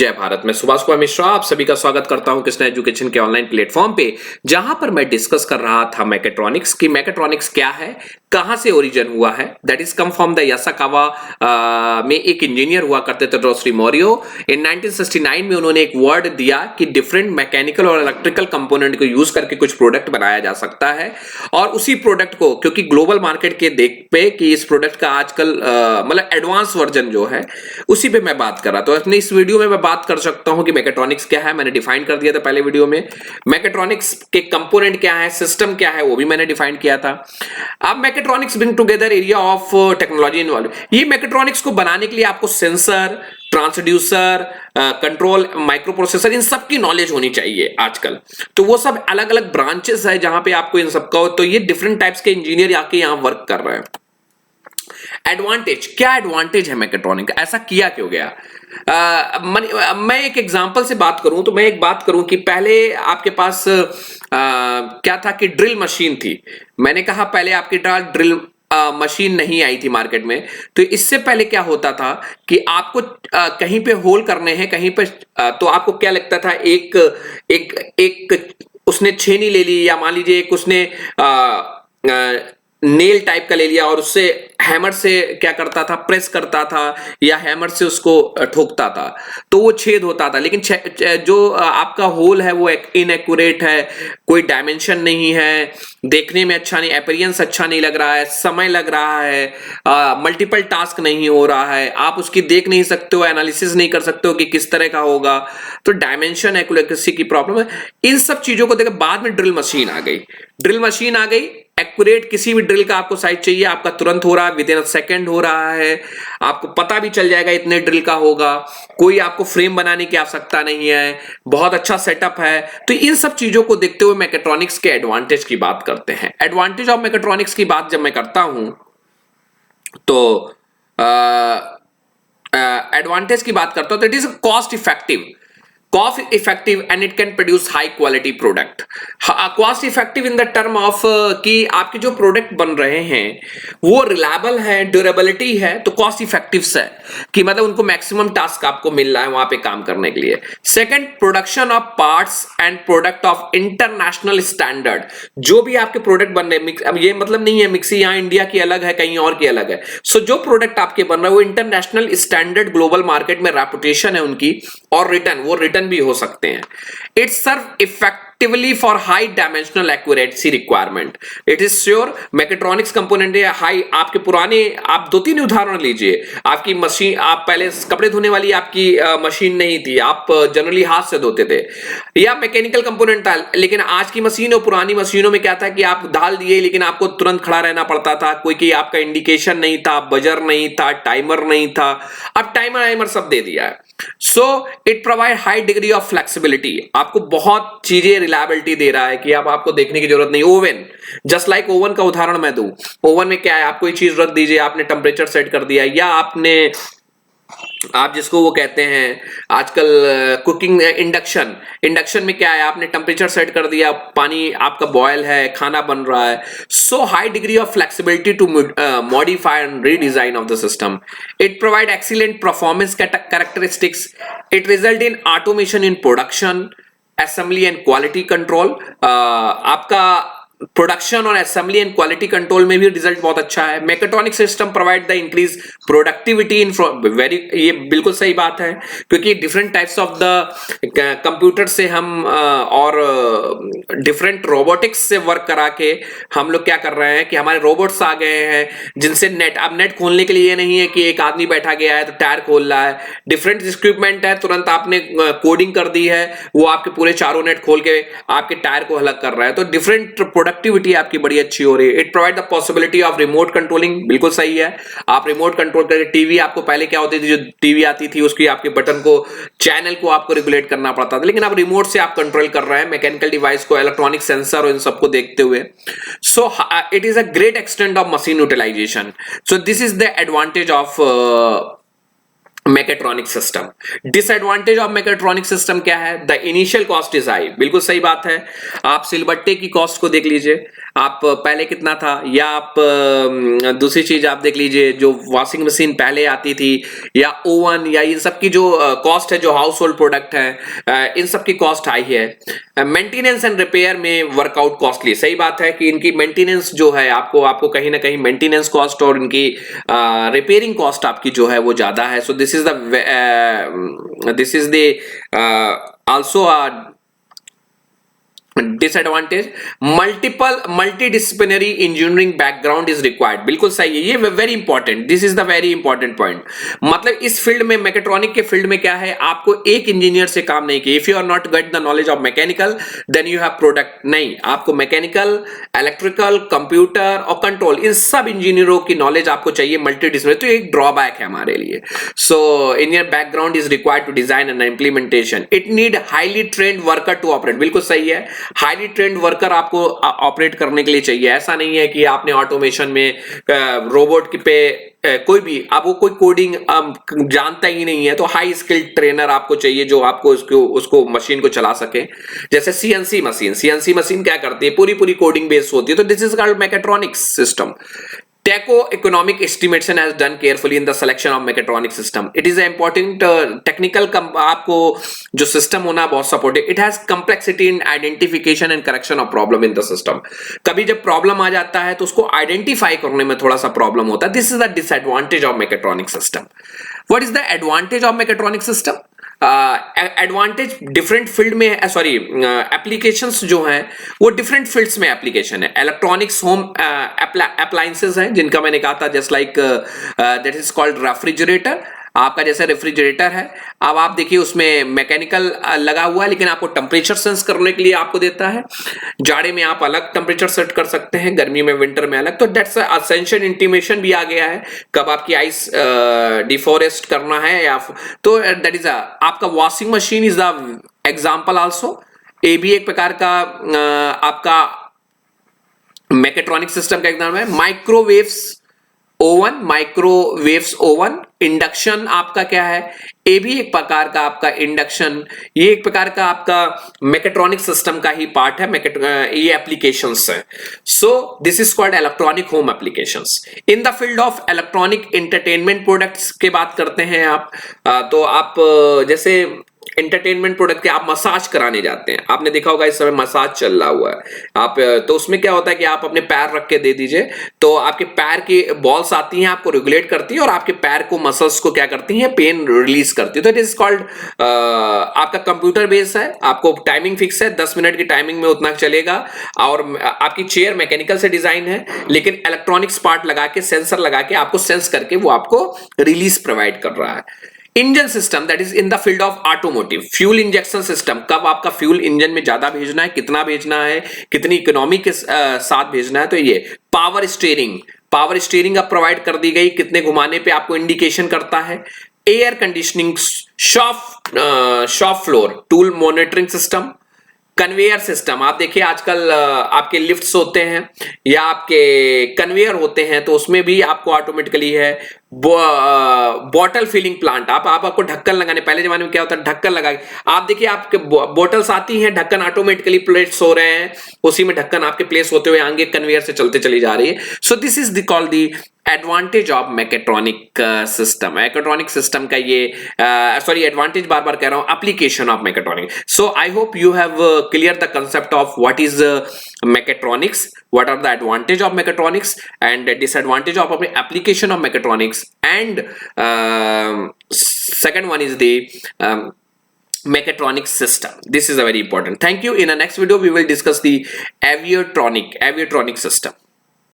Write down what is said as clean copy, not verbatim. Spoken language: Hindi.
जय भारत। मैं सुभाष कुमार मिश्रा आप सभी का स्वागत करता हूं कृष्णा एजुकेशन के ऑनलाइन प्लेटफॉर्म पे, जहां पर मैं डिस्कस कर रहा था मैकेट्रॉनिक्स की। मैकेट्रॉनिक्स क्या है, कहां से ओरिजिन हुआ है। That is come from the Yaskawa में एक इंजीनियर हुआ करते थे रोसरी मोरियो। इन 1969 में उन्होंने एक वर्ड दिया कि डिफरेंट मैकेनिकल और इलेक्ट्रिकल कंपोनेंट को यूज करके कुछ प्रोडक्ट बनाया जा सकता है। और उसी प्रोडक्ट को, क्योंकि ग्लोबल मार्केट के देख पे कि इस प्रोडक्ट का आजकल मतलब एडवांस वर्जन जो है उसी पे मैं बात कर रहा। तो अपने इस वीडियो में मैं बात कर सकता हूं कि मैकेट्रॉनिक्स क्या है, मैंने डिफाइन कर दिया था पहले वीडियो में। मैकेट्रॉनिक्स के कंपोनेंट क्या है, सिस्टम क्या है, वो भी मैंने डिफाइन किया था। अब mechatronics bring together area of technology involve. ये मैकेट्रॉनिक्स को बनाने के लिए आपको sensor, transducer, control, micro processor, इन सब की नॉलेज होनी चाहिए आजकल। तो वो सब अलग अलग ब्रांचेस है जहां पे आपको इन सबका, तो ये डिफरेंट टाइप्स के इंजीनियर आके यहां वर्क कर रहे हैं। एडवांटेज क्या, एडवांटेज है मैकेट्रॉनिक, ऐसा किया क्यों गया? मैं एक एग्जांपल से बात करूं तो मैं एक बात करूं कि पहले आपके पास क्या था कि ड्रिल मशीन थी। मैंने कहा पहले आपके पास ड्रिल मशीन नहीं आई थी मार्केट में। तो इससे पहले क्या होता था कि आपको कहीं पे होल करने हैं, कहीं पे तो आपको क्या लगता था, एक एक एक उसने छेनी ले ली, या मान लीजिए एक उसने नेल टाइप का ले लिया और उससे हैमर से क्या करता था, प्रेस करता था या हैमर से उसको ठोकता था, तो वो छेद होता था। लेकिन जो आपका होल है वो इनएक्यूरेट है, कोई डायमेंशन नहीं है, देखने में अच्छा नहीं, अपीयरेंस अच्छा नहीं लग रहा है, समय लग रहा है, मल्टीपल टास्क नहीं हो रहा है, आप उसकी देख नहीं सकते हो, एनालिसिस नहीं कर सकते हो कि किस तरह का होगा। तो डायमेंशन, एक्यूरेसी की प्रॉब्लम है। इन सब चीजों को देकर बाद में ड्रिल मशीन आ गई। ड्रिल मशीन आ गई, एक्यूरेट किसी भी ड्रिल का आपको साइज चाहिए, आपका तुरंत हो रहा है, विद इन अ सेकंड हो रहा है, आपको पता भी चल जाएगा इतने ड्रिल का होगा, कोई आपको फ्रेम बनाने की आवश्यकता नहीं है, बहुत अच्छा सेटअप है। तो इन सब चीजों को देखते हुए मैकेट्रॉनिक्स के एडवांटेज की बात करते हैं। एडवांटेज ऑफ मैकेट्रॉनिक्स की बात जब मैं करता हूं तो एडवांटेज की बात करता हूं तो it is cost effective and it can produce high quality product. Cost effective in the term of कि आपके जो प्रोडक्ट बन रहे हैं वो रिलायबल है, ड्यूरेबिलिटी है, तो कॉस्ट इफेक्टिव है कि मतलब उनको मैक्सिमम टास्क आपको मिल रहा है वहां पे काम करने के लिए। Second, production of parts and product of international standard. जो भी आपके प्रोडक्ट बन रहे हैं, अब ये मतलब नहीं है मिक्सी यहाँ इंडिया की अलग है, कहीं और की अलग है। सो जो प्रोडक्ट आपके बन रहा है वो इंटरनेशनल स्टैंडर्ड, ग्लोबल मार्केट में रेपुटेशन है उनकी, और रिटर्न भी हो सकते हैं। It serve effectively for high dimensional accuracy requirement. It is sure mechatronics component है हाई। आपके पुराने, आप 2-3 उदाहरण लीजिए। आपकी मशीन, आप पहले कपड़े धोने वाली आपकी मशीन नहीं थी, आप जनरली हाथ से धोते थे, या मैकेनिकल कंपोनेंट था। लेकिन आज की मशीन और पुरानी मशीनों में क्या था कि आप डाल दिए लेकिन आपको तुरंत खड़ा रहना पड़ता था, कोई कि आपका इंडिकेशन नहीं था, बजर नहीं था, टाइमर नहीं था। अब टाइमर सब दे दिया है। So it provide high degree of flexibility, आपको बहुत चीजें रिलायबिलिटी दे रहा है कि अब आपको देखने की जरूरत नहीं। ओवन, जस्ट लाइक ओवन का उदाहरण मैं दूं, ओवन में क्या है, आप कोई चीज रख दीजिए, आपने टेम्परेचर सेट कर दिया, या आप जिसको वो कहते हैं आजकल कुकिंग, इंडक्शन में क्या है, आपने टेम्परेचर सेट कर दिया, पानी आपका बॉयल है, खाना बन रहा है। So high degree of flexibility to modify and redesign of the system. It provide excellent performance characteristics. It result in automation in production, assembly and quality control. आपका प्रोडक्शन और असेंबली एंड क्वालिटी कंट्रोल में भी रिजल्ट बहुत अच्छा है। Mechatronic system provide the increase productivity in very, ये बिल्कुल सही बात है, क्योंकि different types of the computer से हम और डिफरेंट रोबोटिक्स से वर्क करा के हम लोग क्या कर रहे हैं कि हमारे रोबोट्स आ गए हैं जिनसे अब नेट खोलने के लिए ये नहीं है कि एक आदमी बैठा गया है तो टायर खोल रहा है। डिफरेंट इक्विपमेंट है, तुरंत आपने कोडिंग कर दी है, वो आपके पूरे चारों नेट खोल के आपके टायर को अलग कर रहा है। तो डिफरेंट प्रोडक्टिविटी आपकी बड़ी अच्छी हो रही है। It provide the possibility of remote controlling, बिल्कुल सही है, आप रिमोट कंट्रोल करके टीवी, आपको पहले क्या होती थी, जो टीवी आती थी उसकी आपके बटन को, चैनल को आपको रेगुलेट करना पड़ता था, लेकिन अब रिमोट से आप कंट्रोल कर रहे हैं मैकेनिकल डिवाइस को, इलेक्ट्रॉनिक सेंसर और इन सबको देखते हुए। So it is a great extent of machine utilization. So this is the advantage of mechatronic system. Disadvantage of mechatronic system क्या है? The initial cost is high, बिल्कुल सही बात है। आप सिलबट्टे की कॉस्ट को देख लीजिए, आप पहले कितना था, या आप दूसरी चीज आप देख लीजिए, जो वॉशिंग मशीन पहले आती थी, या ओवन, या इन सब की जो कॉस्ट है, जो हाउस होल्ड प्रोडक्ट है, इन सब की कॉस्ट हाई है। मेंटेनेंस एंड रिपेयर में वर्कआउट कॉस्टली, सही बात है कि इनकी मेंटेनेंस जो है, आपको कहीं ना कहीं मेंटेनेंस कॉस्ट और इनकी रिपेयरिंग कॉस्ट आपकी जो है वो ज्यादा है। So this is the also disadvantage. Multidisciplinary engineering background is required, बिल्कुल सही है, ये very important, this is the very important point. मतलब इस फील्ड में, मैकेट्रॉनिक के फील्ड में क्या है, आपको एक इंजीनियर से काम नहीं किया। If you are not get the knowledge of mechanical then you have product, नहीं, आपको मैकेनिकल, इलेक्ट्रिकल, कंप्यूटर और कंट्रोल, इन सब इंजीनियरों की नॉलेज आपको चाहिए मल्टीडिसिप्लिनरी। तो एक ड्रॉबैक है हमारे लिए। So engineer background is required to design and implementation. It need highly trained worker to operate, बिल्कुल सही है, हाईली ट्रेंड वर्कर आपको ऑपरेट करने के लिए चाहिए। ऐसा नहीं है कि आपने ऑटोमेशन में रोबोट पे कोई भी, अब वो कोई कोडिंग जानता ही नहीं है, तो हाई स्किल्ड ट्रेनर आपको चाहिए जो आपको उसको मशीन को चला सके। जैसे सीएनसी मशीन क्या करती है, पूरी कोडिंग बेस्ड होती है। तो this is called mechatronics system. Teco economic estimation has done carefully in the selection of mechatronic system. It is an important technical आपको जो system होना बहुत supportive. It has complexity in identification and correction of problem in the system. कभी जब problem आ जाता है तो उसको identify करने में थोड़ा सा problem होता है. This is the disadvantage of mechatronic system. What is the advantage of mechatronic system? Advantage different field में, सॉरी एप्लीकेशंस जो हैं वो डिफरेंट फील्ड्स में एप्लीकेशन है। इलेक्ट्रॉनिक्स होम अप्लायंसेस हैं जिनका मैंने कहा था, just like that is called refrigerator. आपका जैसे रेफ्रिजरेटर है, अब आप देखिए उसमें मैकेनिकल लगा हुआ है, लेकिन आपको टेम्परेचर सेंस करने के लिए आपको देता है। जाड़े में आप अलग टेम्परेचर सेट कर सकते हैं, गर्मी में, विंटर में अलग। तो दैट्स असेंशियल इंटीमेशन भी आ गया है, कब आपकी आइस डिफॉरेस्ट करना है, या तो दैट इज आपका washing machine is the example also. ये भी एक प्रकार का आपका मैकेट्रॉनिक सिस्टम का एग्जाम्पल है। माइक्रोवेव्स ओवन, इंडक्शन आपका क्या है, ये भी एक प्रकार का आपका इंडक्शन, ये एक प्रकार का आपका मैकेट्रॉनिक सिस्टम का ही पार्ट है। ये एप्लीकेशंस है। So this is called electronic home applications. In the field of electronic entertainment products की बात करते हैं आप, तो आप जैसे एंटरटेनमेंट प्रोडक्ट के, आप मसाज कराने जाते हैं, आपने देखा होगा इस समय मसाज चल रहा हुआ है। आप तो उसमें क्या होता है कि आप अपने पैर रख के दे दीजिए, तो आपके पैर की बॉल्स आती हैं, आपको रेगुलेट करती है और आपके पैर को, मसल्स को क्या करती हैं, पेन रिलीज करती है। तो इट इज कॉल्ड, आपका कंप्यूटर बेस है, आपको टाइमिंग फिक्स है, 10 मिनट की टाइमिंग में उतना चलेगा। और आपकी चेयर मैकेनिकल से डिजाइन है, लेकिन इलेक्ट्रॉनिक्स पार्ट लगा के, सेंसर लगा के, आपको सेंस करके वो आपको रिलीज प्रोवाइड कर रहा है। Engine system, that is in the field of automotive. Fuel injection system, कब आपका फ्यूल इंजन में ज्यादा भेजना है, कितना भेजना है, कितनी इकोनॉमी के साथ भेजना है। तो ये पावर स्टीयरिंग अब प्रोवाइड कर दी गई, कितने घुमाने पे आपको इंडिकेशन करता है। Air conditioning, shop floor tool monitoring system, conveyor system. आप देखिए आजकल आपके लिफ्ट्स होते हैं या आपके कन्वेयर होते हैं, तो उसमें भी आपको ऑटोमेटिकली है। बॉटल फिलिंग प्लांट, आपको ढक्कन लगाने, पहले जमाने में क्या होता है, ढक्कन लगा के, आप देखिए आपके बॉटल्स आती हैं, ढक्कन ऑटोमेटिकली प्लेस हो रहे हैं, उसी में ढक्कन आपके प्लेस होते हुए आगे कन्वेयर से चलते चली जा रही है। So this is called the advantage of mechatronic system. Mechatronic system का ये सॉरी एडवांटेज बार बार कह रहा हूं, application of mechatronic. So I hope you have clear the concept of what is mechatronics, what are the advantage of mechatronics and disadvantage of application of mechatronics, and second one is the mechatronic system. This is a very important. Thank you. In the next video we will discuss the aviatronic system.